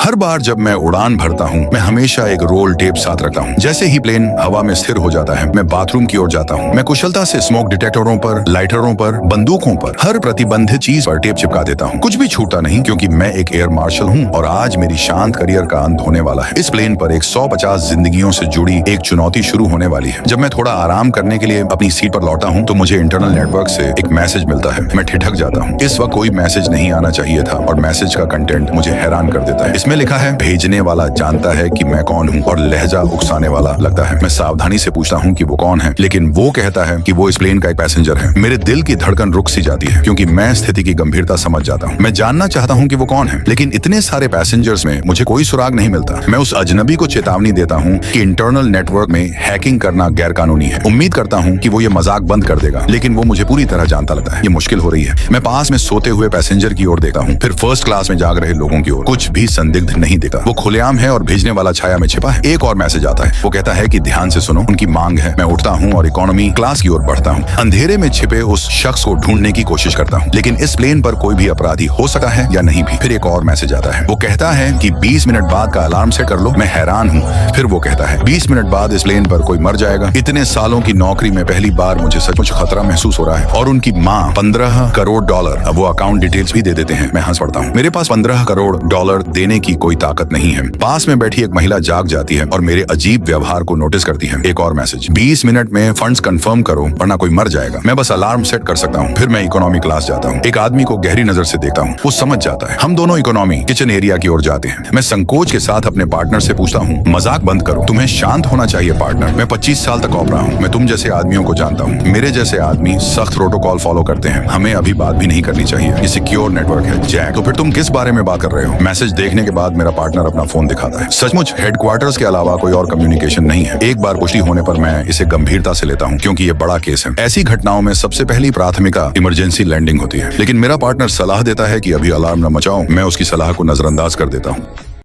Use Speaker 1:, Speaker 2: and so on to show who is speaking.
Speaker 1: हर बार जब मैं उड़ान भरता हूँ मैं हमेशा एक रोल टेप साथ रखता हूँ। जैसे ही प्लेन हवा में स्थिर हो जाता है मैं बाथरूम की ओर जाता हूँ। मैं कुशलता से स्मोक डिटेक्टरों पर, लाइटरों पर, बंदूकों पर, हर प्रतिबंधित चीज पर टेप चिपका देता हूँ। कुछ भी छूटा नहीं क्योंकि मैं एक एयर मार्शल हूँ और आज मेरी शांत करियर का अंत होने वाला है। इस प्लेन पर 150 जिंदगियों से जुड़ी एक चुनौती शुरू होने वाली है। जब मैं थोड़ा आराम करने के लिए अपनी सीट पर लौटा हूँ तो मुझे इंटरनल नेटवर्क से एक मैसेज मिलता है। मैं ठिठक जाता हूँ। इस वक्त कोई मैसेज नहीं आना चाहिए था और मैसेज का कंटेंट मुझे हैरान कर देता है। इसमें लिखा है, भेजने वाला जानता है कि मैं कौन हूँ और लहजा उकसाने वाला लगता है। मैं सावधानी से पूछता हूँ कि वो कौन है, लेकिन वो कहता है कि वो इस प्लेन का एक पैसेंजर है। मेरे दिल की धड़कन रुक सी जाती है क्योंकि मैं स्थिति की गंभीरता समझ जाता हूँ। मैं जानना चाहता हूँ कि वो कौन है, लेकिन इतने सारे पैसेंजर्स में मुझे कोई सुराग नहीं मिलता। मैं उस अजनबी को चेतावनी देता हूँ कि इंटरनल नेटवर्क में हैकिंग करना गैर कानूनी है। उम्मीद करता हूँ कि वो ये मजाक बंद कर देगा, लेकिन वो मुझे पूरी तरह जानता लगता है। ये मुश्किल हो रही है। मैं पास में सोते हुए पैसेंजर की ओर देखता हूँ, फिर फर्स्ट क्लास में जाग रहे लोगों की ओर। कुछ भी संदिग्ध नहीं दिखता। वो खुलेआम है और भेजने वाला छाया में छिपा है। एक और मैसेज आता है। वो कहता है कि ध्यान से सुनो, उनकी मांग है। मैं उठता हूँ और इकोनॉमी क्लास की ओर बढ़ता हूँ। अंधेरे में छिपे उस शख्स को ढूंढने की कोशिश करता हूँ, लेकिन इस प्लेन पर कोई भी अपराधी हो सकता है या नहीं भी। फिर एक और मैसेज आता है। वो कहता है कि 20 मिनट बाद का अलार्म सेट कर लो। मैं हैरान हूँ। फिर वो कहता है 20 मिनट बाद इस प्लेन पर कोई मर जाएगा। इतने सालों की नौकरी में पहली बार मुझे सचमुच खतरा महसूस हो रहा है। और उनकी माँ $15 करोड़, अब वो अकाउंट डिटेल्स भी दे देते हैं। मैं हंस पड़ता हूँ। मेरे पास $15 करोड़ देने की कोई ताकत नहीं है। पास में बैठी एक महिला जाग जाती है और मेरे अजीब व्यवहार को नोटिस करती है। एक और मैसेज, 20 मिनट में फंड्स कंफर्म करो वरना कोई मर जाएगा। मैं बस अलार्म सेट कर सकता हूँ। फिर मैं इकोनॉमी क्लास जाता हूँ। एक आदमी को गहरी नजर से देखता हूँ। वो समझ जाता है। हम दोनों इकोनॉमी किचन एरिया की ओर जाते हैं। मैं संकोच के साथ अपने पार्टनर से पूछता हूँ, मजाक बंद करो, तुम्हें शांत होना चाहिए पार्टनर। मैं 25 साल तक ऑपरा हूँ। मैं तुम जैसे आदमियों को जानता हूँ। मेरे जैसे आदमी सख्त प्रोटोकॉल फॉलो करते हैं। हमें अभी बात भी नहीं करनी चाहिए। ये सिक्योर नेटवर्क है जैक। तो फिर तुम किस बारे में बात कर रहे हो? मैसेज देखने के बाद मेरा पार्टनर अपना फोन दिखाता है। सचमुच हेडक्वार्टर्स के अलावा कोई और कम्युनिकेशन नहीं है। एक बार पुष्टि होने पर मैं इसे गंभीरता से लेता हूँ क्योंकि ये बड़ा केस है। ऐसी घटनाओं में सबसे पहली प्राथमिकता इमरजेंसी लैंडिंग होती है, लेकिन मेरा पार्टनर सलाह देता है कि अभी अलार्म न मचाओ। मैं उसकी सलाह को नजरअंदाज कर देता हूँ।